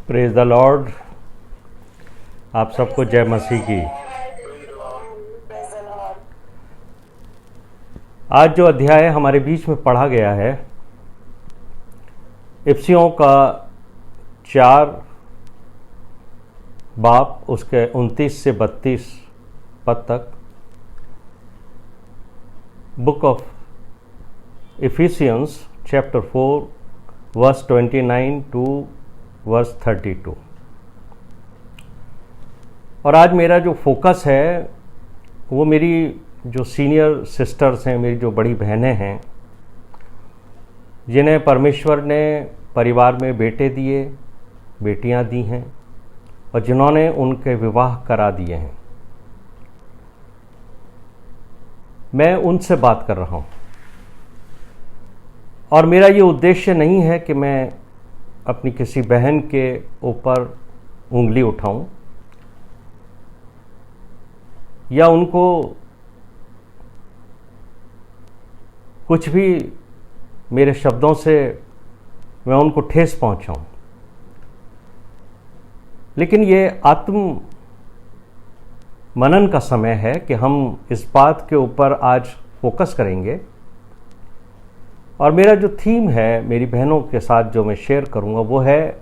Praise the Lord. आप सबको जय मसीह की। आज जो अध्याय हमारे बीच में पढ़ा गया है, इफिसियों का 4 बाब उसके 29 से 32 पद तक, book of Ephesians chapter 4 verse 29 to verse 32। और आज मेरा जो फोकस है वो मेरी जो सीनियर सिस्टर्स हैं, मेरी जो बड़ी बहनें हैं, जिन्हें परमेश्वर ने परिवार में बेटे दिए, बेटियां दी हैं और जिन्होंने उनके विवाह करा दिए हैं, मैं उनसे बात कर रहा हूं। और मेरा ये उद्देश्य नहीं है कि मैं अपनी किसी बहन के ऊपर उंगली उठाऊं या उनको कुछ भी मेरे शब्दों से मैं उनको ठेस पहुंचाऊं, लेकिन ये आत्म मनन का समय है कि हम इस बात के ऊपर आज फोकस करेंगे। और मेरा जो थीम है, मेरी बहनों के साथ जो मैं शेयर करूंगा, वो है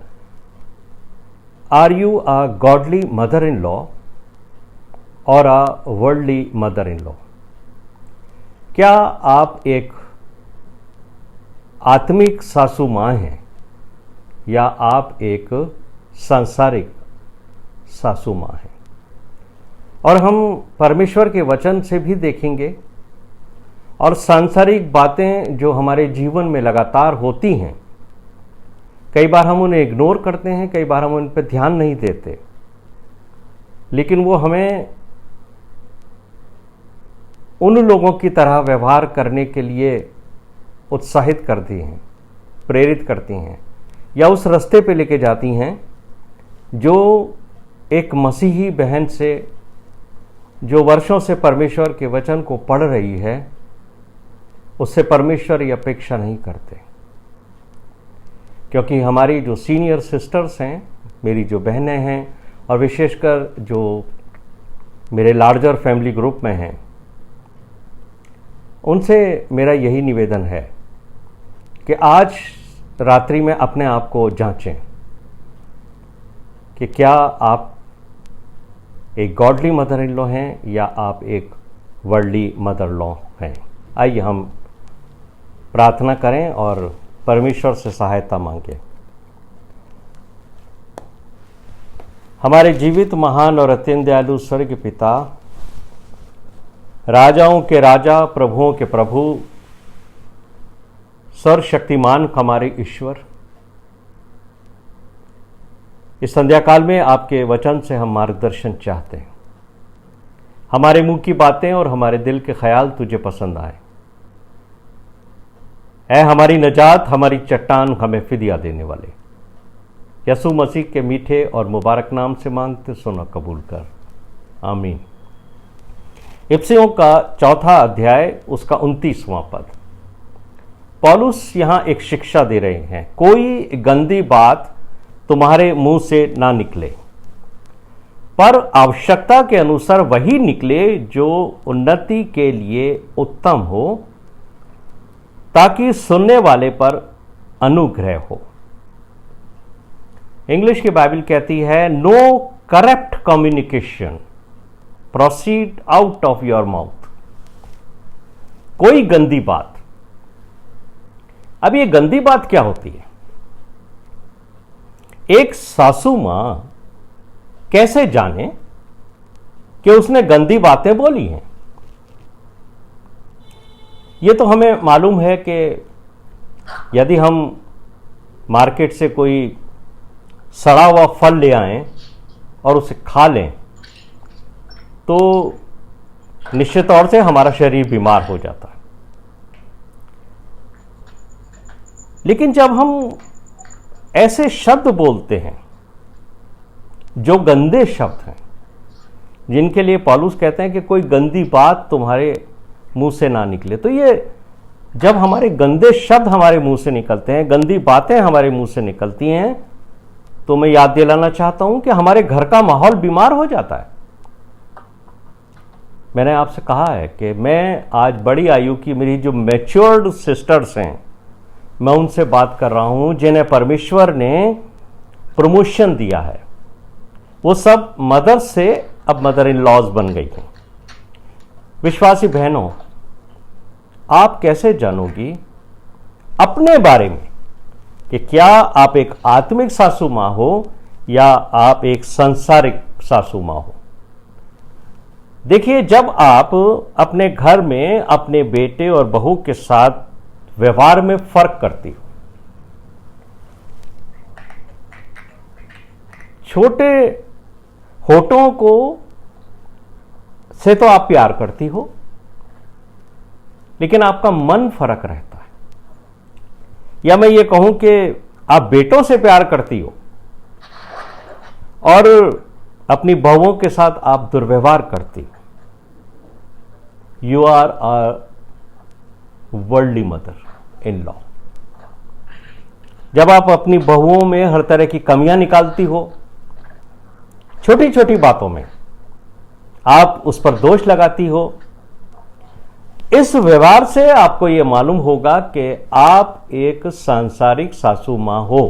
are you a godly mother in law और a worldly mother in law. क्या आप एक आत्मिक सासू माँ हैं या आप एक सांसारिक सासू माँ हैं? और हम परमेश्वर के वचन से भी देखेंगे और सांसारिक बातें जो हमारे जीवन में लगातार होती हैं, कई बार हम उन्हें इग्नोर करते हैं, कई बार हम उन पर ध्यान नहीं देते, लेकिन वो हमें उन लोगों की तरह व्यवहार करने के लिए उत्साहित करती हैं, प्रेरित करती हैं या उस रास्ते पे लेके जाती हैं जो एक मसीही बहन से, जो वर्षों से परमेश्वर के वचन को पढ़ रही है, उससे परमेश्वर ये अपेक्षा नहीं करते। क्योंकि हमारी जो सीनियर सिस्टर्स हैं, मेरी जो बहनें हैं, और विशेषकर जो मेरे लार्जर फैमिली ग्रुप में हैं, उनसे मेरा यही निवेदन है कि आज रात्रि में अपने आप को जांचें कि क्या आप एक गॉडली मदर इन लॉ हैं या आप एक वर्ल्डली मदर लॉ हैं। आइए हम प्रार्थना करें और परमेश्वर से सहायता मांगें। हमारे जीवित, महान और अत्यंत दयालु स्वर्ग पिता, राजाओं के राजा, प्रभुओं के प्रभु, सर्वशक्तिमान हमारे ईश्वर, इस संध्या काल में आपके वचन से हम मार्गदर्शन चाहते हैं। हमारे मुंह की बातें और हमारे दिल के ख्याल तुझे पसंद आए। ऐ हमारी नजात, हमारी चट्टान, हमें फिदिया देने वाले, यसु मसीह के मीठे और मुबारक नाम से मांगते, सुना कबूल कर, आमीन। इफिसियों का 4 अध्याय उसका 29वां पद। पौलुस यहां एक शिक्षा दे रहे हैं, कोई गंदी बात तुम्हारे मुंह से ना निकले, पर आवश्यकता के अनुसार वही निकले जो उन्नति के लिए उत्तम हो, ताकि सुनने वाले पर अनुग्रह हो। इंग्लिश की बाइबल कहती है, no corrupt communication proceed out of your mouth. कोई गंदी बात। अब ये गंदी बात क्या होती है? एक सासू मां कैसे जाने कि उसने गंदी बातें बोली हैं? ये तो हमें मालूम है कि यदि हम मार्केट से कोई सड़ा हुआ फल ले आएं और उसे खा लें तो निश्चित तौर से हमारा शरीर बीमार हो जाता है। लेकिन जब हम ऐसे शब्द बोलते हैं जो गंदे शब्द हैं, जिनके लिए पौलुस कहते हैं कि कोई गंदी बात तुम्हारे मुंह से ना निकले, तो ये जब हमारे गंदे शब्द हमारे मुंह से निकलते हैं, गंदी बातें हमारे मुंह से निकलती हैं, तो मैं याद दिलाना चाहता हूं कि हमारे घर का माहौल बीमार हो जाता है। मैंने आपसे कहा है कि मैं आज बड़ी आयु की मेरी जो मैच्योर्ड सिस्टर्स हैं, मैं उनसे बात कर रहा हूं जिन्हें परमेश्वर ने प्रमोशन दिया है। वो सब मदर से अब मदर इन लॉज बन गई हैं। विश्वासी बहनों, आप कैसे जानोगी अपने बारे में कि क्या आप एक आत्मिक सासू मां हो या आप एक सांसारिक सासू मां हो? देखिए, जब आप अपने घर में अपने बेटे और बहू के साथ व्यवहार में फर्क करती हो, छोटे होठों को से तो आप प्यार करती हो, लेकिन आपका मन फर्क रहता है। या मैं ये कहूं कि आप बेटों से प्यार करती हो और अपनी बहुओं के साथ आप दुर्व्यवहार करती हो। You are a worldly mother in law. जब आप अपनी बहुओं में हर तरह की कमियां निकालती हो, छोटी छोटी बातों में आप उस पर दोष लगाती हो, इस व्यवहार से आपको यह मालूम होगा कि आप एक सांसारिक सासू मां हो।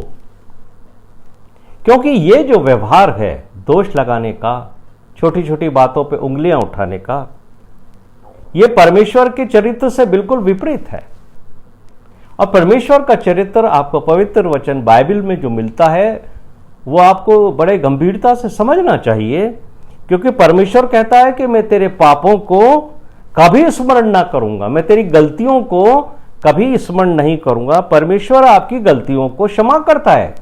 क्योंकि यह जो व्यवहार है दोष लगाने का, छोटी छोटी बातों पे उंगलियां उठाने का, यह परमेश्वर के चरित्र से बिल्कुल विपरीत है। और परमेश्वर का चरित्र आपको पवित्र वचन बाइबल में जो मिलता है वो आपको बड़े गंभीरता से समझना चाहिए, क्योंकि परमेश्वर कहता है कि मैं तेरे पापों को कभी स्मरण ना करूंगा, मैं तेरी गलतियों को कभी स्मरण नहीं करूंगा। परमेश्वर आपकी गलतियों को क्षमा करता है।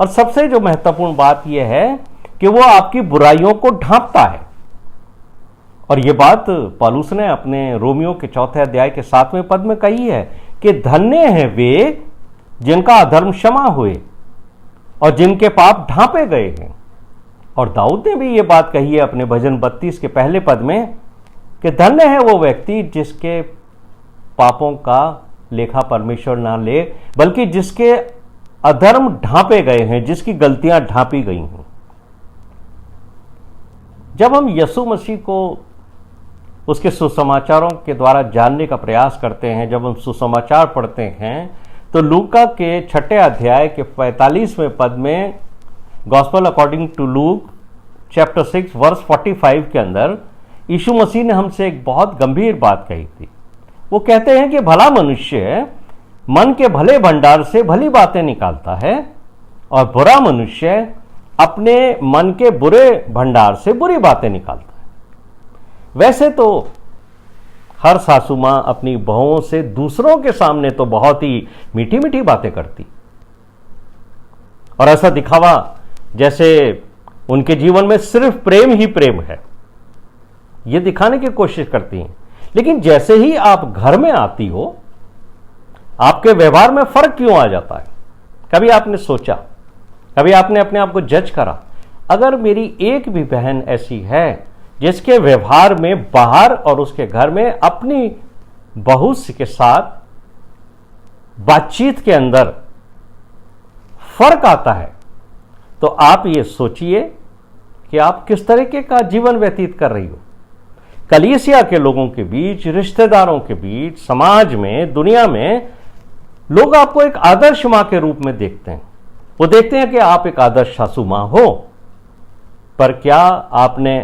और सबसे जो महत्वपूर्ण बात यह है कि वो आपकी बुराइयों को ढांपता है। और यह बात पौलुस ने अपने रोमियो के 4 अध्याय के 7वें पद में कही है कि धन्य हैं वे जिनका अधर्म क्षमा हुए और जिनके पाप ढांपे गए हैं। और दाऊद ने भी यह बात कही है अपने भजन 32 के पहले पद में कि धन्य है वो व्यक्ति जिसके पापों का लेखा परमेश्वर ना ले, बल्कि जिसके अधर्म ढांपे गए हैं, जिसकी गलतियां ढांपी गई हैं। जब हम यीशु मसीह को उसके सुसमाचारों के द्वारा जानने का प्रयास करते हैं, जब हम सुसमाचार पढ़ते हैं, तो लूका के 6 अध्याय के 45वें पद में gospel according to Luke chapter 6 verse 45 के अंदर यीशु मसीह ने हमसे एक बहुत गंभीर बात कही थी। वो कहते हैं कि भला मनुष्य मन के भले भंडार से भली बातें निकालता है और बुरा मनुष्य अपने मन के बुरे भंडार से बुरी बातें निकालता है। वैसे तो हर सासू मां अपनी बहुओं से दूसरों के सामने तो बहुत ही मीठी मीठी बातें करती और ऐसा दिखावा जैसे उनके जीवन में सिर्फ प्रेम ही प्रेम है, ये दिखाने की कोशिश करती हैं। लेकिन जैसे ही आप घर में आती हो, आपके व्यवहार में फर्क क्यों आ जाता है? कभी आपने सोचा, कभी आपने अपने आप को जज करा, अगर मेरी एक भी बहन ऐसी है जिसके व्यवहार में बाहर और उसके घर में अपनी बहू के साथ बातचीत के अंदर फर्क आता है, तो आप ये सोचिए कि आप किस तरीके का जीवन व्यतीत कर रही हो। कलीसिया के लोगों के बीच, रिश्तेदारों के बीच, समाज में, दुनिया में लोग आपको एक आदर्श मां के रूप में देखते हैं। वो देखते हैं कि आप एक आदर्श सासू मां हो, पर क्या आपने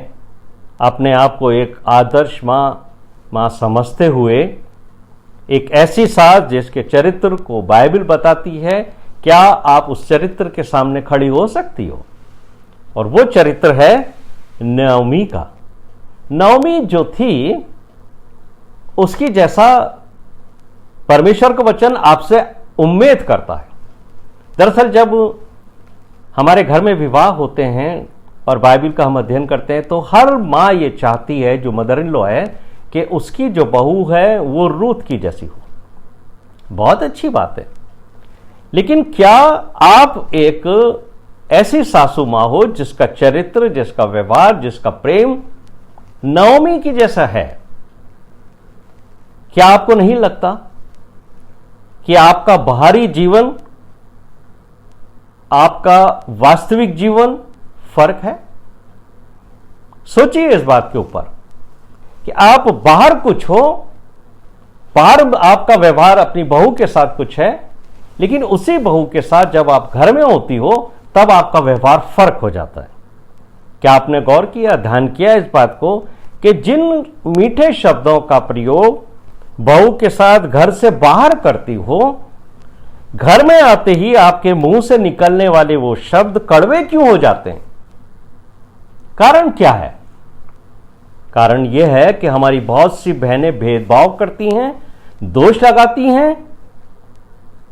अपने आप को एक आदर्श मां समझते हुए एक ऐसी सास जिसके चरित्र को बाइबल बताती है, क्या आप उस चरित्र के सामने खड़ी हो सकती हो? और वो चरित्र है नओमी का। नओमी जो थी, उसकी जैसा परमेश्वर का वचन आपसे उम्मीद करता है। दरअसल जब हमारे घर में विवाह होते हैं और बाइबल का हम अध्ययन करते हैं, तो हर माँ ये चाहती है, जो मदर इन लॉ है, कि उसकी जो बहू है वो रूथ की जैसी हो। बहुत अच्छी बात है, लेकिन क्या आप एक ऐसी सासू माँ हो जिसका चरित्र, जिसका व्यवहार, जिसका प्रेम नओमी की जैसा है? क्या आपको नहीं लगता कि आपका बाहरी जीवन आपका वास्तविक जीवन फर्क है? सोचिए इस बात के ऊपर कि आप बाहर कुछ हो, बाहर आपका व्यवहार अपनी बहू के साथ कुछ है, लेकिन उसी बहू के साथ जब आप घर में होती हो तब आपका व्यवहार फर्क हो जाता है। क्या आपने गौर किया, ध्यान किया इस बात को कि जिन मीठे शब्दों का प्रयोग बहू के साथ घर से बाहर करती हो, घर में आते ही आपके मुंह से निकलने वाले वो शब्द कड़वे क्यों हो जाते हैं? कारण क्या है? कारण यह है कि हमारी बहुत सी बहनें भेदभाव करती हैं, दोष लगाती हैं।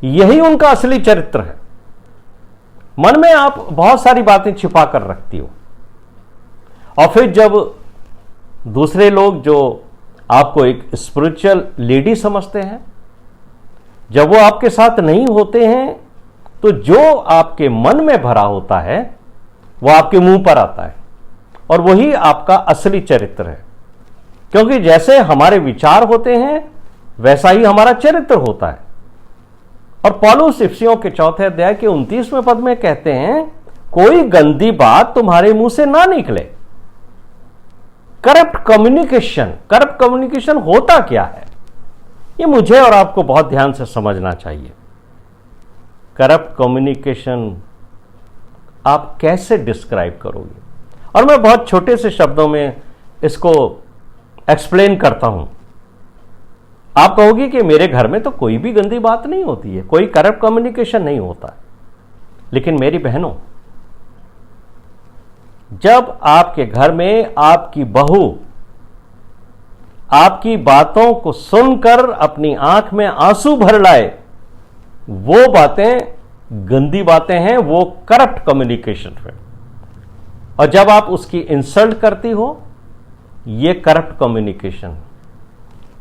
यही उनका असली चरित्र है। मन में आप बहुत सारी बातें छिपा कर रखती हो, और फिर जब दूसरे लोग जो आपको एक स्पिरिचुअल लेडी समझते हैं, जब वो आपके साथ नहीं होते हैं, तो जो आपके मन में भरा होता है वो आपके मुंह पर आता है, और वही आपका असली चरित्र है। क्योंकि जैसे हमारे विचार होते हैं वैसा ही हमारा चरित्र होता है। और पौलुस इफिसियों के 4 अध्याय के 29वें पद में कहते हैं, कोई गंदी बात तुम्हारे मुंह से ना निकले। करप्ट कम्युनिकेशन होता क्या है? ये मुझे और आपको बहुत ध्यान से समझना चाहिए। करप्ट कम्युनिकेशन आप कैसे डिस्क्राइब करोगे? और मैं बहुत छोटे से शब्दों में इसको एक्सप्लेन करता हूं। आप कहोगे कि मेरे घर में तो कोई भी गंदी बात नहीं होती है, कोई करप्ट कम्युनिकेशन नहीं होता है। लेकिन मेरी बहनों, जब आपके घर में आपकी बहू आपकी बातों को सुनकर अपनी आंख में आंसू भर लाए, वो बातें गंदी बातें हैं, वो करप्ट कम्युनिकेशन है। और जब आप उसकी इंसल्ट करती हो, ये करप्ट कम्युनिकेशन है।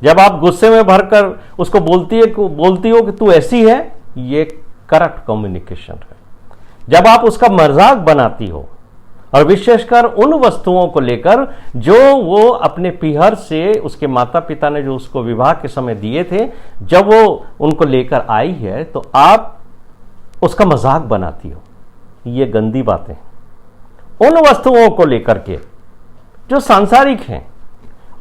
जब आप गुस्से में भरकर उसको बोलती हो कि तू ऐसी है, ये करप्ट कम्युनिकेशन है। जब आप उसका मजाक बनाती हो, और विशेषकर उन वस्तुओं को लेकर जो वो अपने पीहर से उसके माता पिता ने जो उसको विवाह के समय दिए थे, जब वो उनको लेकर आई है तो आप उसका मजाक बनाती हो, ये गंदी बातें। उन वस्तुओं को लेकर के जो सांसारिक हैं।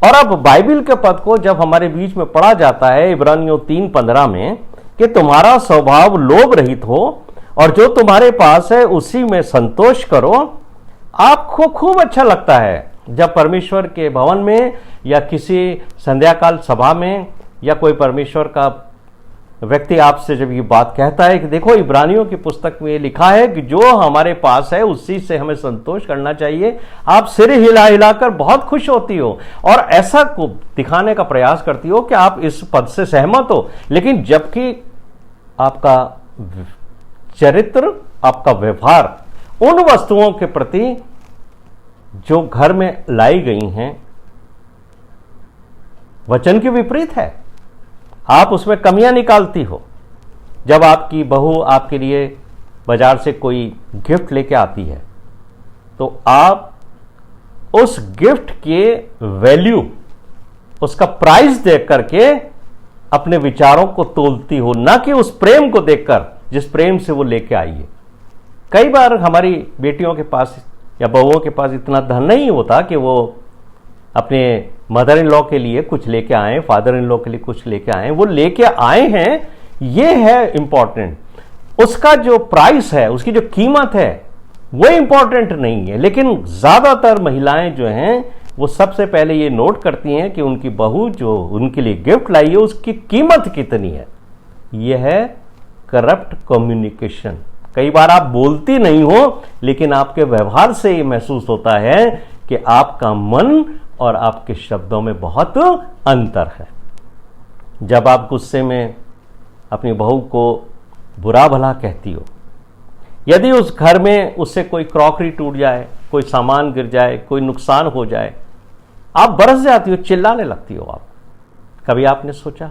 और अब बाइबल के पद को जब हमारे बीच में पढ़ा जाता है इब्रानियों 3:15 में कि तुम्हारा स्वभाव लोभ रहित हो और जो तुम्हारे पास है उसी में संतोष करो, आपको खूब अच्छा लगता है जब परमेश्वर के भवन में या किसी संध्याकाल सभा में या कोई परमेश्वर का व्यक्ति आपसे जब ये बात कहता है कि देखो इब्रानियों की पुस्तक में ये लिखा है कि जो हमारे पास है उसी से हमें संतोष करना चाहिए, आप सिर हिला हिलाकर बहुत खुश होती हो और ऐसा को दिखाने का प्रयास करती हो कि आप इस पद से सहमत हो। लेकिन जबकि आपका चरित्र, आपका व्यवहार उन वस्तुओं के प्रति जो घर में लाई गई हैं वचन के विपरीत है। आप उसमें कमियां निकालती हो। जब आपकी बहू आपके लिए बाजार से कोई गिफ्ट लेके आती है तो आप उस गिफ्ट के वैल्यू, उसका प्राइस देख करके अपने विचारों को तोलती हो, ना कि उस प्रेम को देखकर जिस प्रेम से वो लेके आई है। कई बार हमारी बेटियों के पास या बहुओं के पास इतना धन नहीं होता कि वो अपने मदर इन लॉ के लिए कुछ लेके आए, फादर इन लॉ के लिए कुछ लेके आए। वो लेके आए हैं, ये है इंपॉर्टेंट। उसका जो प्राइस है, उसकी जो कीमत है वो इंपॉर्टेंट नहीं है। लेकिन ज्यादातर महिलाएं जो हैं वो सबसे पहले ये नोट करती हैं कि उनकी बहू जो उनके लिए गिफ्ट लाई है उसकी कीमत कितनी है। यह है करप्ट कम्युनिकेशन। कई बार आप बोलती नहीं हो लेकिन आपके व्यवहार से ये महसूस होता है कि आपका मन और आपके शब्दों में बहुत अंतर है। जब आप गुस्से में अपनी बहू को बुरा भला कहती हो, यदि उस घर में उससे कोई क्रॉकरी टूट जाए, कोई सामान गिर जाए, कोई नुकसान हो जाए, आप बरस जाती हो, चिल्लाने लगती हो। आप कभी आपने सोचा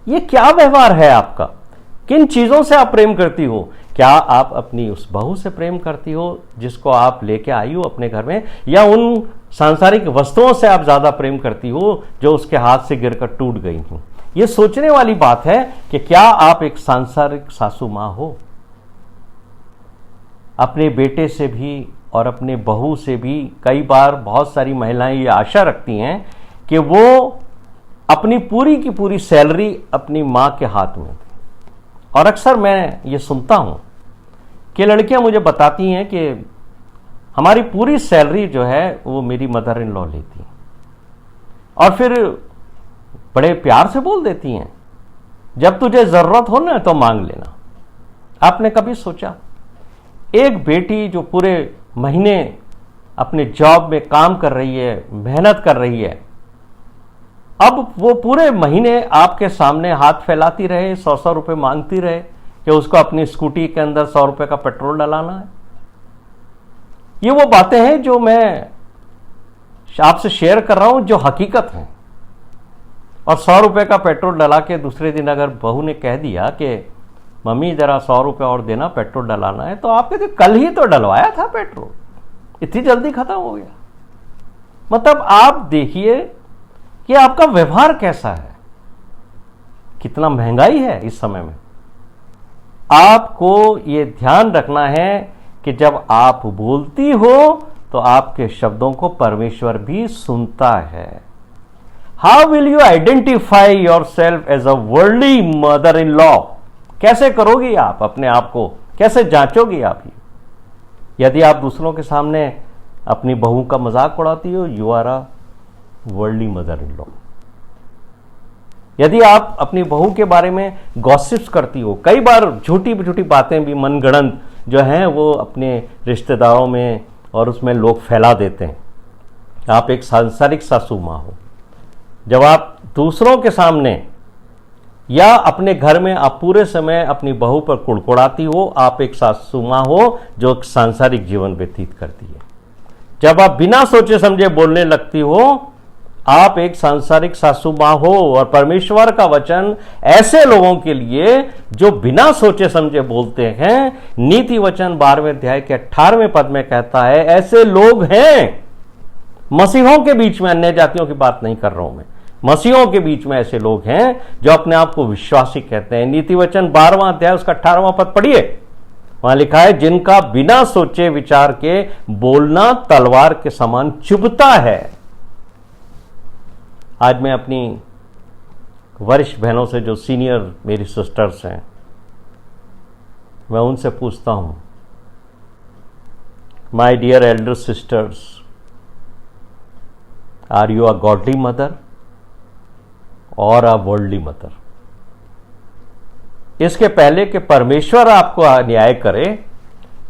ये क्या व्यवहार है आपका? किन चीजों से आप प्रेम करती हो? क्या आप अपनी उस बहू से प्रेम करती हो जिसको आप लेके आई हो अपने घर में, या उन सांसारिक वस्तुओं से आप ज्यादा प्रेम करती हो जो उसके हाथ से गिरकर टूट गई हो? यह सोचने वाली बात है कि क्या आप एक सांसारिक सासू मां हो। अपने बेटे से भी और अपने बहू से भी कई बार बहुत सारी महिलाएं ये आशा रखती हैं कि वो अपनी पूरी की पूरी सैलरी अपनी माँ के हाथ में। और अक्सर मैं ये सुनता हूँ कि लड़कियां मुझे बताती हैं कि हमारी पूरी सैलरी जो है वो मेरी मदर इन लॉ लेती, और फिर बड़े प्यार से बोल देती हैं, जब तुझे जरूरत हो ना तो मांग लेना। आपने कभी सोचा एक बेटी जो पूरे महीने अपने जॉब में काम कर रही है, मेहनत कर रही है, अब वो पूरे महीने आपके सामने हाथ फैलाती रहे, 100-100 रुपए मांगती रहे कि उसको अपनी स्कूटी के अंदर 100 रुपए का पेट्रोल डलाना है। ये वो बातें हैं जो मैं आपसे शेयर कर रहा हूं, जो हकीकत है। और 100 रुपए का पेट्रोल डला के दूसरे दिन अगर बहू ने कह दिया कि मम्मी जरा 100 रुपए और देना, पेट्रोल डलाना है, तो आप कहते कल ही तो डलवाया था पेट्रोल, इतनी जल्दी खत्म हो गया। मतलब आप देखिए कि आपका व्यवहार कैसा है, कितना महंगाई है इस समय में। आपको ये ध्यान रखना है कि जब आप बोलती हो तो आपके शब्दों को परमेश्वर भी सुनता है। How will you identify yourself as a worldly mother in law? कैसे करोगी आप अपने आप को, कैसे जांचोगी आप ये? यदि आप दूसरों के सामने अपनी बहू का मजाक उड़ाती हो, you are a worldly mother in law. यदि आप अपनी बहू के बारे में गॉसिप्स करती हो, कई बार झूठी झूठी बातें भी मनगढ़ंत जो हैं वो अपने रिश्तेदारों में और उसमें लोग फैला देते हैं, आप एक सांसारिक सासू माँ हो। जब आप दूसरों के सामने या अपने घर में आप पूरे समय अपनी बहू पर कुड़कुड़ाती हो, आप एक सासू माँ हो जो एक सांसारिक जीवन व्यतीत करती है। जब आप बिना सोचे समझे बोलने लगती हो, आप एक सांसारिक सासू माँ हो। और परमेश्वर का वचन ऐसे लोगों के लिए जो बिना सोचे समझे बोलते हैं, नीति वचन 12वें अध्याय के 18वें पद में कहता है, ऐसे लोग हैं मसीहों के बीच में, अन्य जातियों की बात नहीं कर रहा हूं मैं, मसीहों के बीच में ऐसे लोग हैं जो अपने आप को विश्वासी कहते हैं। नीति वचन 12वां अध्याय उसका 18वां पद पढ़िए, वहां लिखा है, जिनका बिना सोचे विचार के बोलना तलवार के समान चुभता है। आज मैं अपनी वरिष्ठ बहनों से, जो सीनियर मेरी सिस्टर्स हैं, मैं उनसे पूछता हूं, my dear elder sisters, are you a godly mother और अ वर्ल्डली मदर? इसके पहले कि परमेश्वर आपको न्याय करे,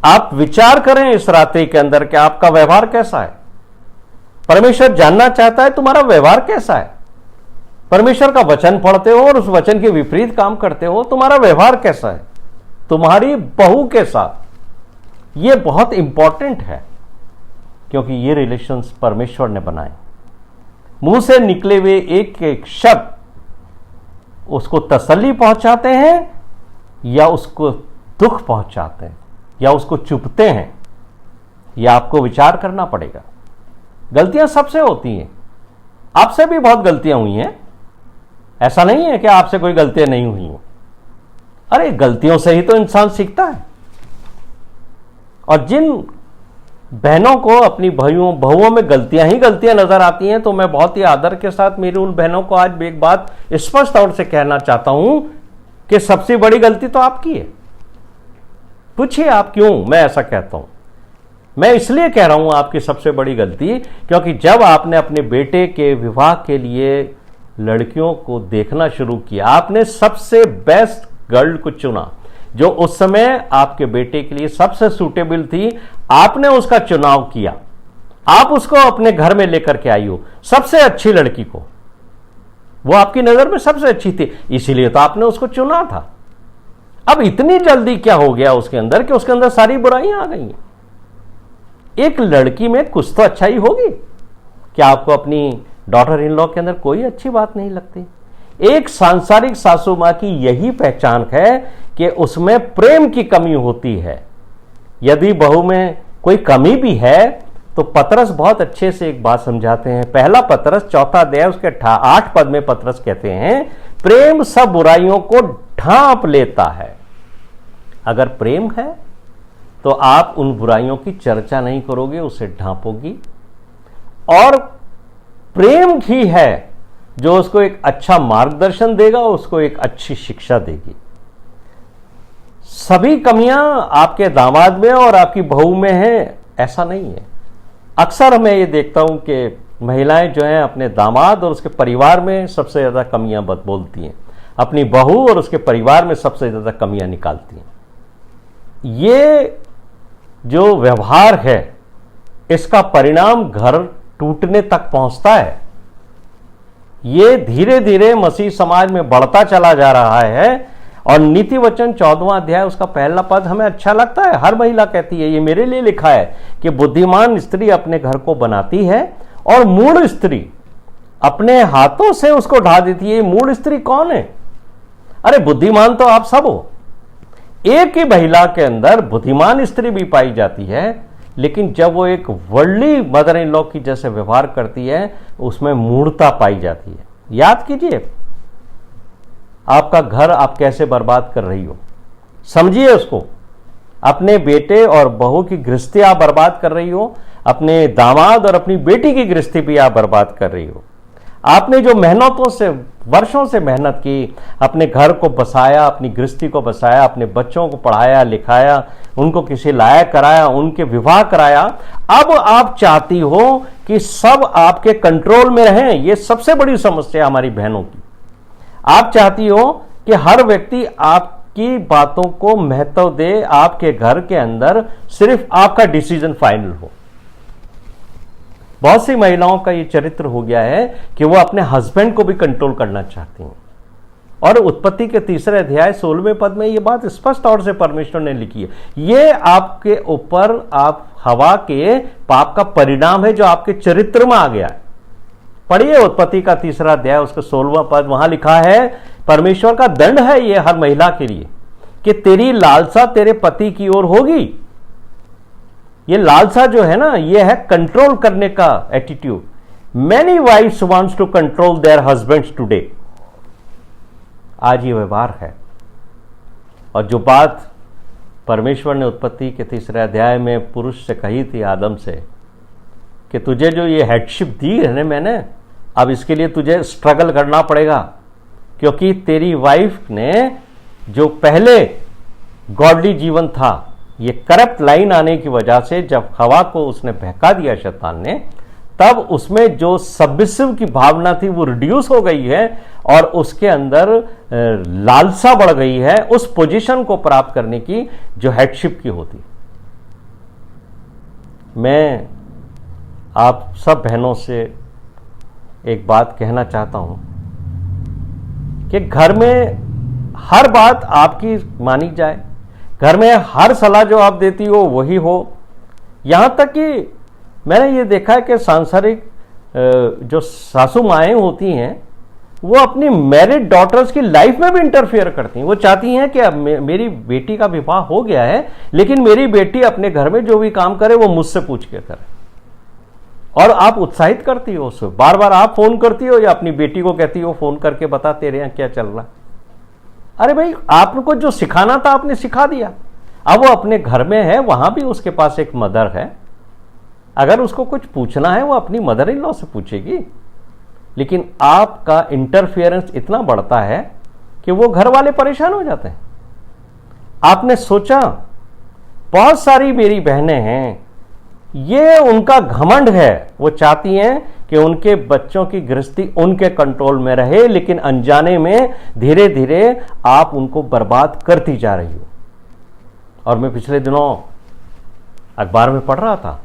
आप विचार करें इस रात्रि के अंदर कि आपका व्यवहार कैसा है। परमेश्वर जानना चाहता है तुम्हारा व्यवहार कैसा है। परमेश्वर का वचन पढ़ते हो और उस वचन के विपरीत काम करते हो, तुम्हारा व्यवहार कैसा है तुम्हारी बहू के साथ। यह बहुत इंपॉर्टेंट है, क्योंकि ये रिलेशंस परमेश्वर ने बनाए। मुंह से निकले हुए एक एक शब्द उसको तसल्ली पहुंचाते हैं या उसको दुख पहुंचाते हैं या उसको चुभते हैं, यह आपको विचार करना पड़ेगा। गलतियां सबसे होती हैं, आपसे भी बहुत गलतियां हुई हैं, ऐसा नहीं है कि आपसे कोई गलतियां नहीं हुई हैं। अरे गलतियों से ही तो इंसान सीखता है। और जिन बहनों को अपनी बहुओं में गलतियां ही गलतियां नजर आती हैं, तो मैं बहुत ही आदर के साथ मेरी उन बहनों को आज एक बात स्पष्ट तौर से कहना चाहता हूं कि सबसे बड़ी गलती तो आपकी है। पूछिए आप क्यों मैं ऐसा कहता हूं। मैं इसलिए कह रहा हूं आपकी सबसे बड़ी गलती, क्योंकि जब आपने अपने बेटे के विवाह के लिए लड़कियों को देखना शुरू किया, आपने सबसे बेस्ट गर्ल को चुना जो उस समय आपके बेटे के लिए सबसे सूटेबल थी। आपने उसका चुनाव किया, आप उसको अपने घर में लेकर के आई हो, सबसे अच्छी लड़की को, वो आपकी नजर में सबसे अच्छी थी, इसीलिए तो आपने उसको चुना था। अब इतनी जल्दी क्या हो गया उसके अंदर कि उसके अंदर सारी बुराइयां आ गई हैं। एक लड़की में कुछ तो अच्छाई होगी। क्या आपको अपनी डॉटर इन लॉ के अंदर कोई अच्छी बात नहीं लगती? एक सांसारिक सासू मां की यही पहचान है कि उसमें प्रेम की कमी होती है। यदि बहू में कोई कमी भी है तो पतरस बहुत अच्छे से एक बात समझाते हैं। पहला पतरस 4 अध्याय उसके 8 पद में पतरस कहते हैं, प्रेम सब बुराइयों को ढांप लेता है। अगर प्रेम है तो आप उन बुराइयों की चर्चा नहीं करोगे, उसे ढांपोगी। और प्रेम ही है जो उसको एक अच्छा मार्गदर्शन देगा, उसको एक अच्छी शिक्षा देगी। सभी कमियां आपके दामाद में और आपकी बहू में हैं, ऐसा नहीं है। अक्सर मैं ये देखता हूं कि महिलाएं जो हैं अपने दामाद और उसके परिवार में सबसे ज्यादा कमियां बोलती हैं, अपनी बहू और उसके परिवार में सबसे ज्यादा कमियां निकालती हैं। ये जो व्यवहार है, इसका परिणाम घर टूटने तक पहुंचता है। ये धीरे धीरे मसीह समाज में बढ़ता चला जा रहा है। और नीति वचन 14वां अध्याय उसका पहला पद हमें अच्छा लगता है। हर महिला कहती है, ये मेरे लिए लिखा है कि बुद्धिमान स्त्री अपने घर को बनाती है और मूढ़ स्त्री अपने हाथों से उसको ढा देती है। मूढ़ स्त्री कौन है? अरे बुद्धिमान तो आप सब हो। एक ही महिला के अंदर बुद्धिमान स्त्री भी पाई जाती है, लेकिन जब वो एक वर्ल्डली मदर इन लॉ की जैसे व्यवहार करती है, उसमें मूढ़ता पाई जाती है। याद कीजिए, आपका घर आप कैसे बर्बाद कर रही हो, समझिए उसको। अपने बेटे और बहू की गृहस्थी आप बर्बाद कर रही हो, अपने दामाद और अपनी बेटी की गृहस्थी भी आप बर्बाद कर रही हो। आपने जो मेहनतों से, वर्षों से मेहनत की, अपने घर को बसाया, अपनी गृहस्थी को बसाया, अपने बच्चों को पढ़ाया लिखाया, उनको किसी लायक कराया, उनके विवाह कराया, अब आप चाहती हो कि सब आपके कंट्रोल में रहें। यह सबसे बड़ी समस्या हमारी बहनों की। आप चाहती हो कि हर व्यक्ति आपकी बातों को महत्व दे, आपके घर के अंदर सिर्फ आपका डिसीजन फाइनल हो। बहुत सी महिलाओं का यह चरित्र हो गया है कि वो अपने हस्बैंड को भी कंट्रोल करना चाहती हैं। और उत्पत्ति के 3 अध्याय 16वें पद में यह बात स्पष्ट तौर से परमेश्वर ने लिखी है। यह आपके ऊपर, आप हवा के पाप का परिणाम है जो आपके चरित्र में आ गया है। पढ़िए उत्पत्ति का 3 अध्याय उसका 16वां पद, वहां लिखा है परमेश्वर का दंड है ये हर महिला के लिए कि तेरी लालसा तेरे पति की ओर होगी। ये लालसा जो है ना, ये है कंट्रोल करने का attitude. Many wifes wants to control their husbands today. आज ये व्यवहार है। और जो बात परमेश्वर ने उत्पत्ति के 3 अध्याय में पुरुष से कही थी, आदम से, कि तुझे जो ये हेडशिप दी है ना मैंने, अब इसके लिए तुझे स्ट्रगल करना पड़ेगा, क्योंकि तेरी वाइफ ने जो पहले गॉडली जीवन था, ये करप्ट लाइन आने की वजह से जब हवा को उसने बहका दिया शैतान ने, तब उसमें जो सबमिसिव की भावना थी वो रिड्यूस हो गई है और उसके अंदर लालसा बढ़ गई है उस पोजीशन को प्राप्त करने की जो हेडशिप की होती। मैं आप सब बहनों से एक बात कहना चाहता हूं कि घर में हर बात आपकी मानी जाए, घर में हर सलाह जो आप देती हो वही हो। यहां तक कि मैंने ये देखा है कि सांसारिक जो सासू माएँ होती हैं वो अपनी मैरिड डॉटर्स की लाइफ में भी इंटरफेयर करती हैं। वो चाहती हैं कि अब मेरी बेटी का विवाह हो गया है, लेकिन मेरी बेटी अपने घर में जो भी काम करे वो मुझसे पूछ के करे। और आप उत्साहित करती हो उसको, बार बार आप फोन करती हो या अपनी बेटी को कहती हो फोन करके बता तेरे यहां क्या चल रहा। अरे भाई, आपको जो सिखाना था आपने सिखा दिया। अब वो अपने घर में है, वहां भी उसके पास एक मदर है। अगर उसको कुछ पूछना है वो अपनी मदर इन लॉ से पूछेगी। लेकिन आपका इंटरफियरेंस इतना बढ़ता है कि वो घर वाले परेशान हो जाते हैं। आपने सोचा, बहुत सारी मेरी बहनें हैं, ये उनका घमंड है, वो चाहती हैं कि उनके बच्चों की गृहस्थी उनके कंट्रोल में रहे, लेकिन अनजाने में धीरे धीरे आप उनको बर्बाद करती जा रही हो। और मैं पिछले दिनों अखबार में पढ़ रहा था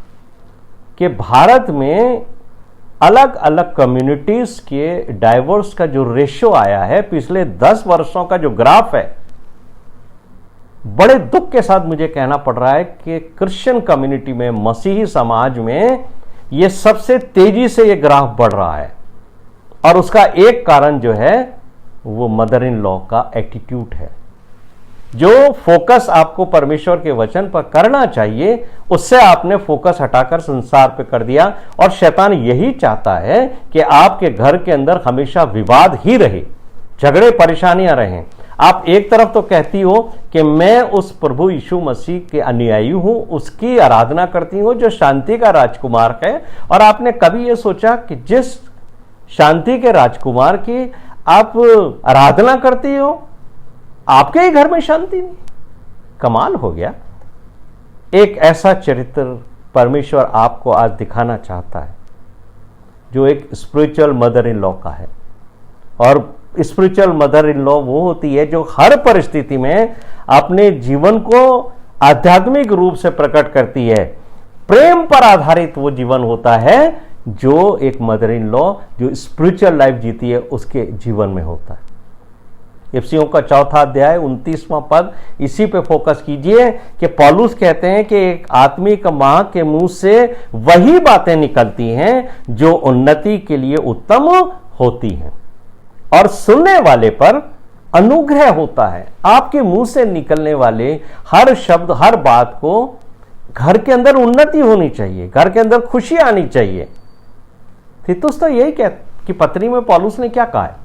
कि भारत में अलग अलग कम्युनिटीज के डाइवोर्स का जो रेशियो आया है पिछले 10 वर्षों का जो ग्राफ है, बड़े दुख के साथ मुझे कहना पड़ रहा है कि क्रिश्चियन कम्युनिटी में, मसीही समाज में यह सबसे तेजी से यह ग्राफ बढ़ रहा है। और उसका एक कारण जो है वो मदर इन लॉ का एटीट्यूड है। जो फोकस आपको परमेश्वर के वचन पर करना चाहिए, उससे आपने फोकस हटाकर संसार पे कर दिया। और शैतान यही चाहता है कि आपके घर के अंदर हमेशा विवाद ही रहे, झगड़े परेशानियां रहें, आप एक तरफ तो कहती हो कि मैं उस प्रभु यीशु मसीह के अनुयायी हूं, उसकी आराधना करती हूं जो शांति का राजकुमार है, और आपने कभी यह सोचा कि जिस शांति के राजकुमार की आप आराधना करती हो आपके ही घर में शांति नहीं? कमाल हो गया। एक ऐसा चरित्र परमेश्वर आपको आज दिखाना चाहता है जो एक स्पिरिचुअल मदर इन लॉ का है। और स्पिरिचुअल मदर इन लॉ वो होती है जो हर परिस्थिति में अपने जीवन को आध्यात्मिक रूप से प्रकट करती है। प्रेम पर आधारित वो जीवन होता है जो एक मदर इन लॉ जो स्पिरिचुअल लाइफ जीती है उसके जीवन में होता है। इफिसियों का 4 अध्याय 29वां पद, इसी पे फोकस कीजिए कि पौलुस कहते हैं कि एक आत्मिक मां के मुंह से वही बातें निकलती हैं जो उन्नति के लिए उत्तम होती हैं और सुनने वाले पर अनुग्रह होता है। आपके मुंह से निकलने वाले हर शब्द, हर बात को घर के अंदर उन्नति होनी चाहिए, घर के अंदर खुशी आनी चाहिए। तीतुस तो यही कि पत्री में पौलुस ने क्या कहा है,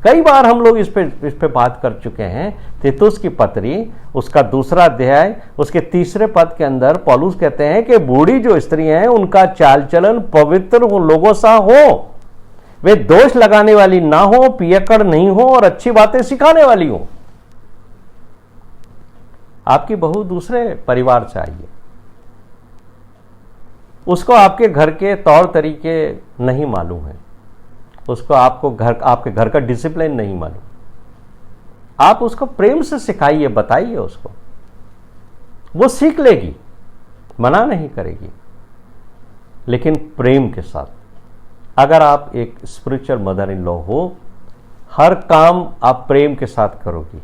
कई बार हम लोग इस पे बात कर चुके हैं। तीतुस की पत्री उसका 2 अध्याय उसके 3 पद के अंदर पौलुस कहते हैं कि बूढ़ी जो स्त्रियां हैं उनका चाल चलन पवित्र लोगों सा हो, वे दोष लगाने वाली ना हो, पियक्कड़ नहीं हो और अच्छी बातें सिखाने वाली हो। आपकी बहू दूसरे परिवार से आई है, उसको आपके घर के तौर तरीके नहीं मालूम है, उसको आपके घर का डिसिप्लिन नहीं मालूम। आप उसको प्रेम से सिखाइए, बताइए उसको, वो सीख लेगी, मना नहीं करेगी, लेकिन प्रेम के साथ। अगर आप एक स्पिरिचुअल मदर इन लॉ हो, हर काम आप प्रेम के साथ करोगी,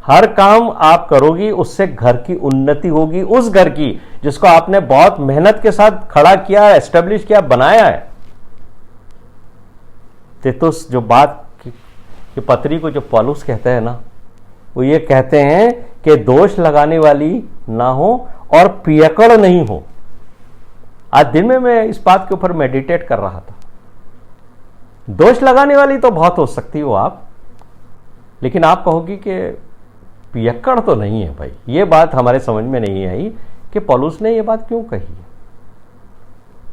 हर काम आप करोगी, उससे घर की उन्नति होगी, उस घर की जिसको आपने बहुत मेहनत के साथ खड़ा किया, एस्टेब्लिश किया, बनाया है। तीतुस जो बात की पत्री को जो पौलुस कहते हैं ना, वो ये कहते हैं कि दोष लगाने वाली ना हो और पियक्कड़ नहीं हो। आज दिन में मैं इस बात के ऊपर मेडिटेट कर रहा था। दोष लगाने वाली तो बहुत हो सकती हो आप, लेकिन आप कहोगी कि पियक्कड़ तो नहीं है भाई। ये बात हमारे समझ में नहीं आई कि पौलुस ने ये बात क्यों कही है।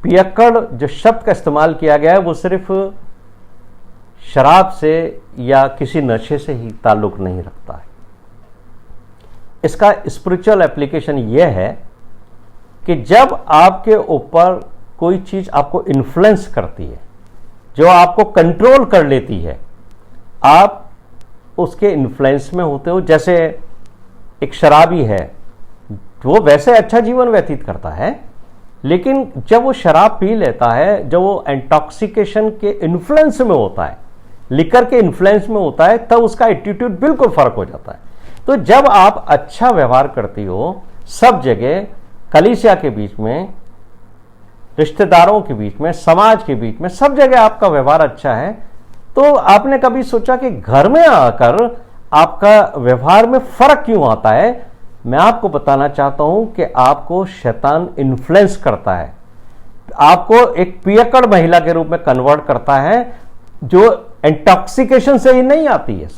पियक्कड़ जो शब्द का इस्तेमाल किया गया है वो सिर्फ शराब से या किसी नशे से ही ताल्लुक नहीं रखता है। इसका स्पिरिचुअल एप्लीकेशन यह है कि जब आपके ऊपर कोई चीज आपको इन्फ्लुएंस करती है, जो आपको कंट्रोल कर लेती है, आप उसके इन्फ्लुएंस में होते हो। जैसे एक शराबी है, वो वैसे अच्छा जीवन व्यतीत करता है, लेकिन जब वो शराब पी लेता है, जब वो इंटॉक्सिकेशन के इन्फ्लुएंस में होता है, लिकर के इन्फ्लुएंस में होता है, तब उसका एटीट्यूड बिल्कुल फर्क हो जाता है। तो जब आप अच्छा व्यवहार करती हो सब जगह, कलीसिया के बीच में, रिश्तेदारों के बीच में, समाज के बीच में, सब जगह आपका व्यवहार अच्छा है, तो आपने कभी सोचा कि घर में आकर आपका व्यवहार में फर्क क्यों आता है? मैं आपको बताना चाहता हूं कि आपको शैतान इन्फ्लुएंस करता है, आपको एक पियक्कड़ महिला के रूप में कन्वर्ट करता है, जो इंटॉक्सिकेशन से ही नहीं आती है।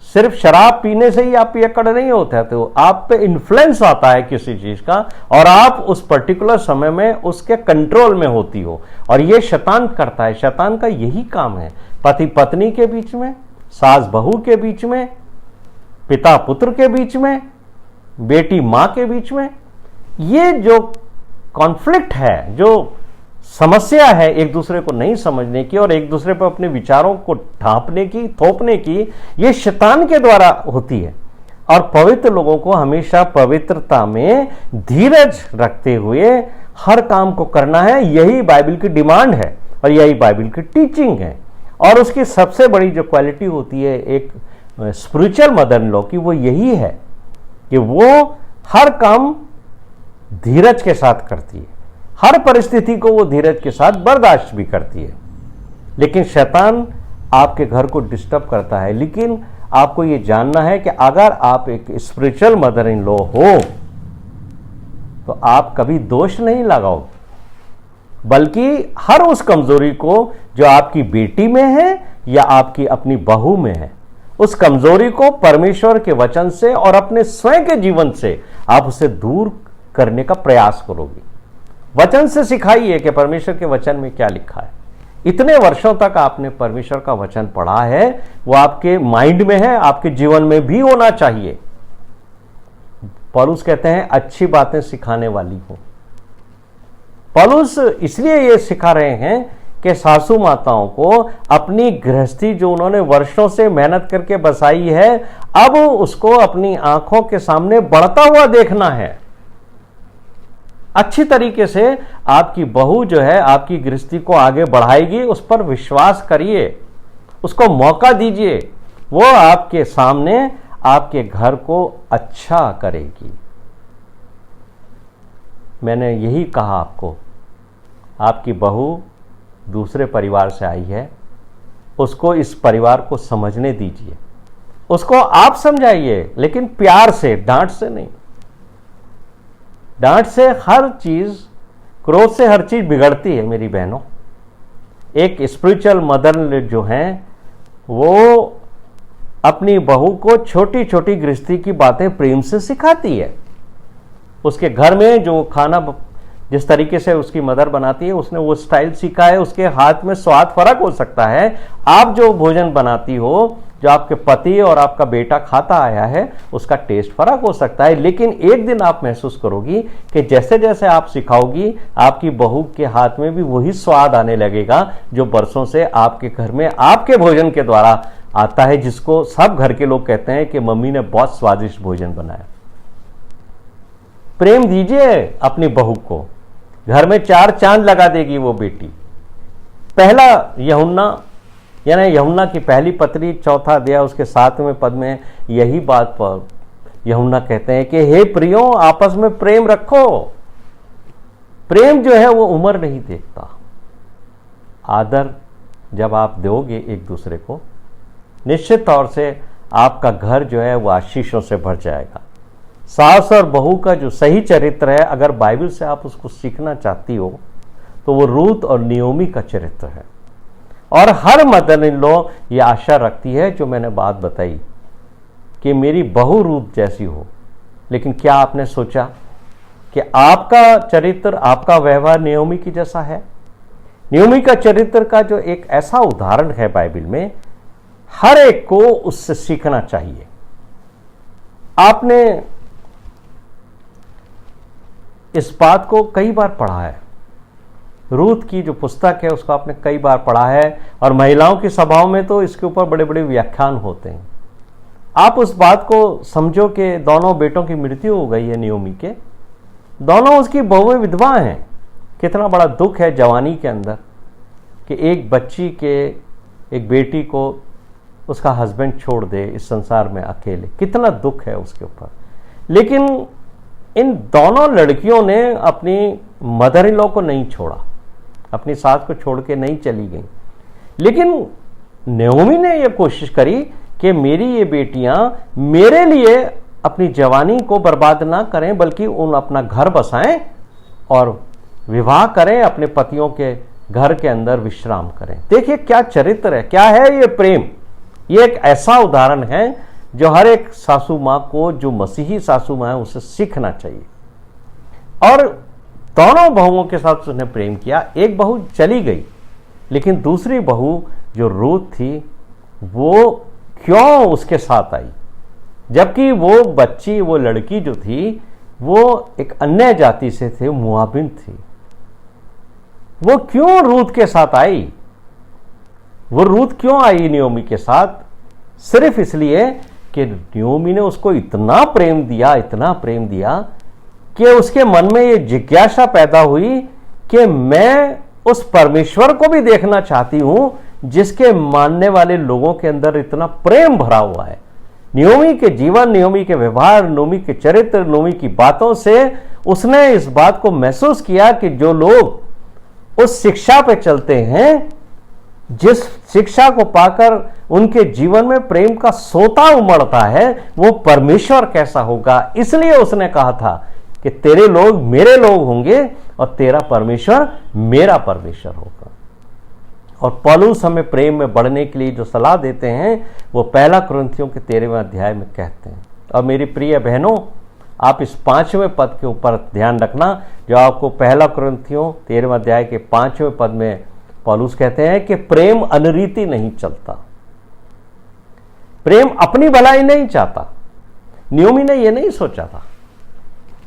सिर्फ शराब पीने से ही आप पियक्कड़ नहीं होते, तो आप पे इन्फ्लुएंस आता है किसी चीज का, और आप उस पर्टिकुलर समय में उसके कंट्रोल में होती हो। और ये शैतान करता है, शैतान का यही काम है। पति पत्नी के बीच में, सास बहू के बीच में, पिता पुत्र के बीच में, बेटी मां के बीच में, ये जो कॉन्फ्लिक्ट है, जो समस्या है एक दूसरे को नहीं समझने की और एक दूसरे पर अपने विचारों को ढांपने की, थोपने की, ये शैतान के द्वारा होती है। और पवित्र लोगों को हमेशा पवित्रता में धीरज रखते हुए हर काम को करना है। यही बाइबल की डिमांड है और यही बाइबल की टीचिंग है। और उसकी सबसे बड़ी जो क्वालिटी होती है एक स्पिरिचुअल मदर इन लॉ की, वो यही है कि वो हर काम धीरज के साथ करती है, हर परिस्थिति को वो धीरज के साथ बर्दाश्त भी करती है। लेकिन शैतान आपके घर को डिस्टर्ब करता है। लेकिन आपको ये जानना है कि अगर आप एक स्पिरिचुअल मदर इन लॉ हो तो आप कभी दोष नहीं लगाओगे, बल्कि हर उस कमजोरी को जो आपकी बेटी में है या आपकी अपनी बहू में है, उस कमजोरी को परमेश्वर के वचन से और अपने स्वयं के जीवन से आप उसे दूर करने का प्रयास करोगे। वचन से सिखाइए कि परमेश्वर के वचन में क्या लिखा है। इतने वर्षों तक आपने परमेश्वर का वचन पढ़ा है, वो आपके माइंड में है, आपके जीवन में भी होना चाहिए। पौलुस कहते हैं अच्छी बातें सिखाने वाली हो। पौलुस इसलिए ये सिखा रहे हैं कि सासू माताओं को अपनी गृहस्थी जो उन्होंने वर्षों से मेहनत करके बसाई है, अब उसको अपनी आंखों के सामने बढ़ता हुआ देखना है। अच्छी तरीके से आपकी बहू जो है आपकी गृहस्थी को आगे बढ़ाएगी, उस पर विश्वास करिए, उसको मौका दीजिए, वो आपके सामने आपके घर को अच्छा करेगी। मैंने यही कहा आपको, आपकी बहू दूसरे परिवार से आई है, उसको इस परिवार को समझने दीजिए, उसको आप समझाइए, लेकिन प्यार से, डांट से नहीं। डांट से हर चीज, क्रोध से हर चीज बिगड़ती है मेरी बहनों। एक स्पिरिचुअल मदर जो हैं वो अपनी बहू को छोटी छोटी गृहस्थी की बातें प्रेम से सिखाती है। उसके घर में जो खाना जिस तरीके से उसकी मदर बनाती है, उसने वो स्टाइल सीखा है, उसके हाथ में स्वाद फर्क हो सकता है। आप जो भोजन बनाती हो, जो आपके पति और आपका बेटा खाता आया है, उसका टेस्ट फर्क हो सकता है, लेकिन एक दिन आप महसूस करोगी कि जैसे जैसे आप सिखाओगी, आपकी बहू के हाथ में भी वही स्वाद आने लगेगा जो बरसों से आपके घर में आपके भोजन के द्वारा आता है, जिसको सब घर के लोग कहते हैं कि मम्मी ने बहुत स्वादिष्ट भोजन बनाया। प्रेम दीजिए अपनी बहू को, घर में 4 चांद लगा देगी वो बेटी। पहला यूहन्ना, यानी यूहन्ना की पहली पत्री 4 अध्याय उसके 7वें पद में यही बात पर यूहन्ना कहते हैं कि हे प्रियो, आपस में प्रेम रखो। प्रेम जो है वो उम्र नहीं देखता। आदर जब आप दोगे एक दूसरे को, निश्चित तौर से आपका घर जो है वो आशीषों से भर जाएगा। सास और बहू का जो सही चरित्र है, अगर बाइबल से आप उसको सीखना चाहती हो तो वो रूत और नियोमी का चरित्र है। और हर मदर इन लॉ ये आशा रखती है, जो मैंने बात बताई, कि मेरी बहू रूत जैसी हो। लेकिन क्या आपने सोचा कि आपका चरित्र, आपका व्यवहार नियोमी की जैसा है? नियोमी का चरित्र का जो एक ऐसा उदाहरण है बाइबल में, हर एक को उससे सीखना चाहिए। आपने इस बात को कई बार पढ़ा है, रूत की जो पुस्तक है उसको आपने कई बार पढ़ा है, और महिलाओं की सभाओं में तो इसके ऊपर बड़े बड़े व्याख्यान होते हैं। आप उस बात को समझो कि दोनों बेटों की मृत्यु हो गई है नियोमी के, दोनों उसकी बहुएं विधवा हैं। कितना बड़ा दुख है जवानी के अंदर कि एक बच्ची के, एक बेटी को उसका हस्बैंड छोड़ दे इस संसार में अकेले, कितना दुख है उसके ऊपर। लेकिन इन दोनों लड़कियों ने अपनी मदर इन लॉ को नहीं छोड़ा, अपनी सास को छोड़ के नहीं चली गई। लेकिन नयोमी ने यह कोशिश करी कि मेरी ये बेटियां मेरे लिए अपनी जवानी को बर्बाद ना करें, बल्कि उन अपना घर बसाएं और विवाह करें, अपने पतियों के घर के अंदर विश्राम करें। देखिए क्या चरित्र है, क्या है ये प्रेम। ये एक ऐसा उदाहरण है जो हर एक सासू माँ को, जो मसीही सासू माँ है, उसे सीखना चाहिए। और दोनों बहुओं के साथ उसने प्रेम किया। एक बहू चली गई, लेकिन दूसरी बहू जो रूत थी वो क्यों उसके साथ आई, जबकि वो बच्ची, वो लड़की जो थी वो एक अन्य जाति से थे, मुआबिन थी। वो क्यों रूत के साथ आई? वो रूत क्यों आई नियोमी के साथ? सिर्फ इसलिए कि नियोमी ने उसको इतना प्रेम दिया, इतना प्रेम दिया कि उसके मन में ये जिज्ञासा पैदा हुई कि मैं उस परमेश्वर को भी देखना चाहती हूं जिसके मानने वाले लोगों के अंदर इतना प्रेम भरा हुआ है। नियोमी के जीवन, नियोमी के व्यवहार, नियोमी के चरित्र, नियोमी की बातों से उसने इस बात को महसूस किया कि जो लोग उस शिक्षा पे चलते हैं, जिस शिक्षा को पाकर उनके जीवन में प्रेम का सोता उमड़ता है, वो परमेश्वर कैसा होगा। इसलिए उसने कहा था कि तेरे लोग मेरे लोग होंगे और तेरा परमेश्वर मेरा परमेश्वर होगा। और पौलुस हमें प्रेम में बढ़ने के लिए जो सलाह देते हैं वो पहला कुरिन्थियों के 13वें अध्याय में कहते हैं। और मेरी प्रिय बहनों, आप इस 5वें पद के ऊपर ध्यान रखना, जो आपको पहला कुरिन्थियों 13वें अध्याय के 5वें पद में पौलुस कहते हैं कि प्रेम अनरीति नहीं चलता, प्रेम अपनी भलाई नहीं चाहता। नियोमी ने यह नहीं सोचा था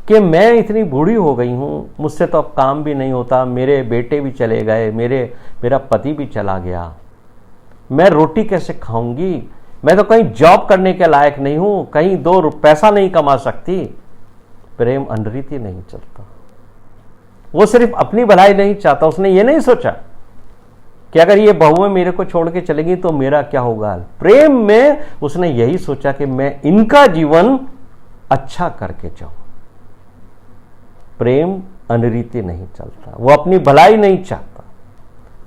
कि मैं इतनी बूढ़ी हो गई हूं, मुझसे तो अब काम भी नहीं होता, मेरे बेटे भी चले गए, मेरा पति भी चला गया, मैं रोटी कैसे खाऊंगी, मैं तो कहीं जॉब करने के लायक नहीं हूं, कहीं दो पैसा नहीं कमा सकती। प्रेम अनरीति नहीं चलता। वो सिर्फ अपनी भलाई नहीं चाहता, उसने ये नहीं सोचा कि अगर ये बहुएं मेरे को छोड़ के चलेंगी तो मेरा क्या होगा। प्रेम में उसने यही सोचा कि मैं इनका जीवन अच्छा करके जाऊं। प्रेम अनरीति नहीं चलता, वो अपनी भलाई नहीं चाहता,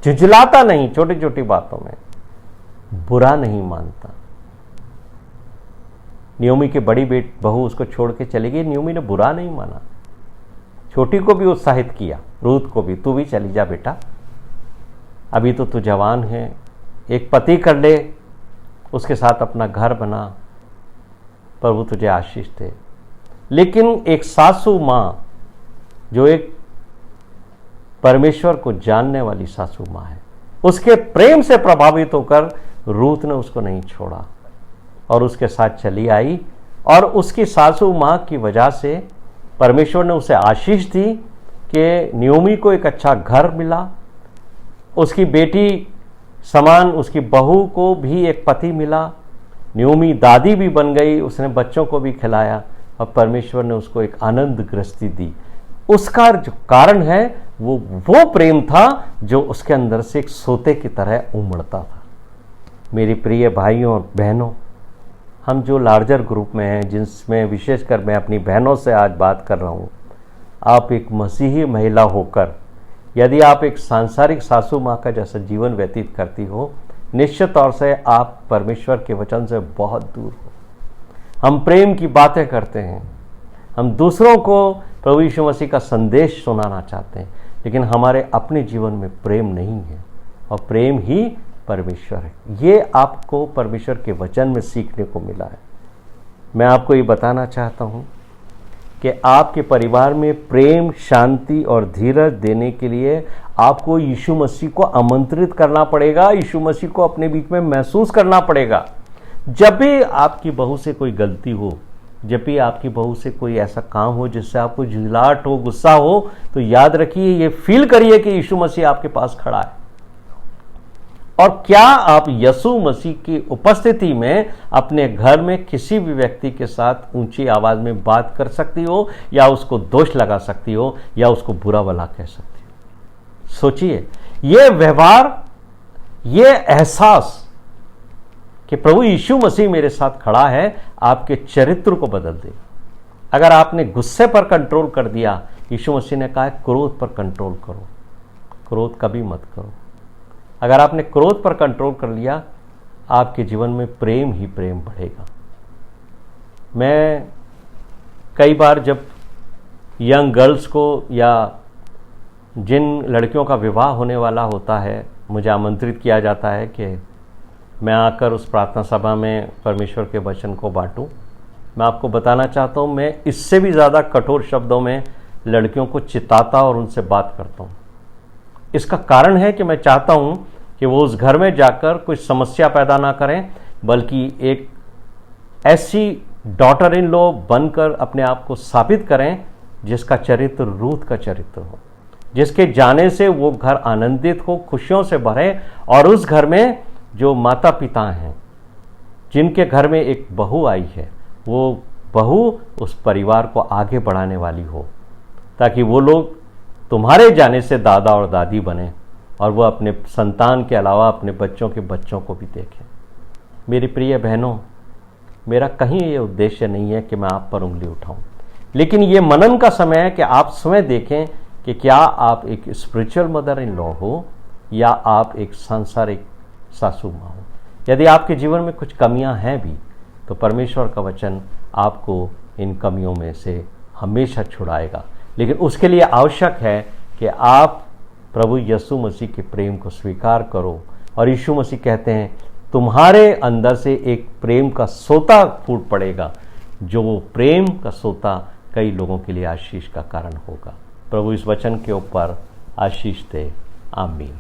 झुंझलाता नहीं, छोटी छोटी बातों में बुरा नहीं मानता। नियोमी की बड़ी बहू उसको छोड़ के चली गई, नियोमी ने बुरा नहीं माना, छोटी को भी उत्साहित किया, रूत को भी, तू भी चली जा बेटा, अभी तो तू जवान है, एक पति कर ले, उसके साथ अपना घर बना, प्रभु तुझे आशीष दे। लेकिन एक सासू माँ जो एक परमेश्वर को जानने वाली सासू माँ है, उसके प्रेम से प्रभावित होकर रूत ने उसको नहीं छोड़ा और उसके साथ चली आई। और उसकी सासू माँ की वजह से परमेश्वर ने उसे आशीष दी कि नियोमी को एक अच्छा घर मिला, उसकी बेटी समान उसकी बहू को भी एक पति मिला, नियोमी दादी भी बन गई, उसने बच्चों को भी खिलाया और परमेश्वर ने उसको एक आनंद गृहस्थी दी। उसका जो कारण है वो प्रेम था जो उसके अंदर से एक सोते की तरह उमड़ता था। मेरी प्रिय भाइयों और बहनों, हम जो लार्जर ग्रुप में हैं, जिसमें विशेषकर मैं अपनी बहनों से आज बात कर रहा हूँ, आप एक मसीही महिला होकर यदि आप एक सांसारिक सासू माँ का जैसा जीवन व्यतीत करती हो, निश्चित तौर से आप परमेश्वर के वचन से बहुत दूर हो। हम प्रेम की बातें करते हैं, हम दूसरों को प्रभु यीशु मसीह का संदेश सुनाना चाहते हैं, लेकिन हमारे अपने जीवन में प्रेम नहीं है और प्रेम ही परमेश्वर है। ये आपको परमेश्वर के वचन में सीखने को मिला है। मैं आपको ये बताना चाहता हूँ कि आपके परिवार में प्रेम, शांति और धीरज देने के लिए आपको यीशु मसीह को आमंत्रित करना पड़ेगा, यीशु मसीह को अपने बीच में महसूस करना पड़ेगा। जब भी आपकी बहू से कोई गलती हो, जब भी आपकी बहू से कोई ऐसा काम हो जिससे आपको झुंझलाहट हो, गुस्सा हो, तो याद रखिए, ये फील करिए कि यीशु मसीह आपके पास खड़ा है। और क्या आप यीशु मसीह की उपस्थिति में अपने घर में किसी भी व्यक्ति के साथ ऊंची आवाज में बात कर सकती हो, या उसको दोष लगा सकती हो, या उसको बुरा भला कह सकती हो? सोचिए, ये व्यवहार, ये एहसास कि प्रभु यीशु मसीह मेरे साथ खड़ा है, आपके चरित्र को बदल देगा। अगर आपने गुस्से पर कंट्रोल कर दिया, यीशु मसीह ने कहा है क्रोध पर कंट्रोल करो, क्रोध कभी मत करो। अगर आपने क्रोध पर कंट्रोल कर लिया, आपके जीवन में प्रेम ही प्रेम बढ़ेगा। मैं कई बार जब यंग गर्ल्स को या जिन लड़कियों का विवाह होने वाला होता है, मुझे आमंत्रित किया जाता है कि मैं आकर उस प्रार्थना सभा में परमेश्वर के वचन को बांटूं। मैं आपको बताना चाहता हूं, मैं इससे भी ज़्यादा कठोर शब्दों में लड़कियों को चिताता और उनसे बात करता हूं। इसका कारण है कि मैं चाहता हूं कि वो उस घर में जाकर कोई समस्या पैदा ना करें, बल्कि एक ऐसी डॉटर इन लॉ बनकर अपने आप को साबित करें जिसका चरित्र रूथ का चरित्र हो, जिसके जाने से वो घर आनंदित हो, खुशियों से भरे, और उस घर में जो माता पिता हैं, जिनके घर में एक बहू आई है, वो बहू उस परिवार को आगे बढ़ाने वाली हो, ताकि वो लोग तुम्हारे जाने से दादा और दादी बने और वो अपने संतान के अलावा अपने बच्चों के बच्चों को भी देखें। मेरी प्रिय बहनों, मेरा कहीं ये उद्देश्य नहीं है कि मैं आप पर उंगली उठाऊं, लेकिन ये मनन का समय है कि आप स्वयं देखें कि क्या आप एक स्पिरिचुअल मदर इन लॉ हो या आप एक सांसारिक सासू माँ हो। यदि आपके जीवन में कुछ कमियां हैं भी, तो परमेश्वर का वचन आपको इन कमियों में से हमेशा छुड़ाएगा। लेकिन उसके लिए आवश्यक है कि आप प्रभु यीशु मसीह के प्रेम को स्वीकार करो। और यीशु मसीह कहते हैं तुम्हारे अंदर से एक प्रेम का सोता फूट पड़ेगा, जो प्रेम का सोता कई लोगों के लिए आशीष का कारण होगा। प्रभु इस वचन के ऊपर आशीष दे। आमीन।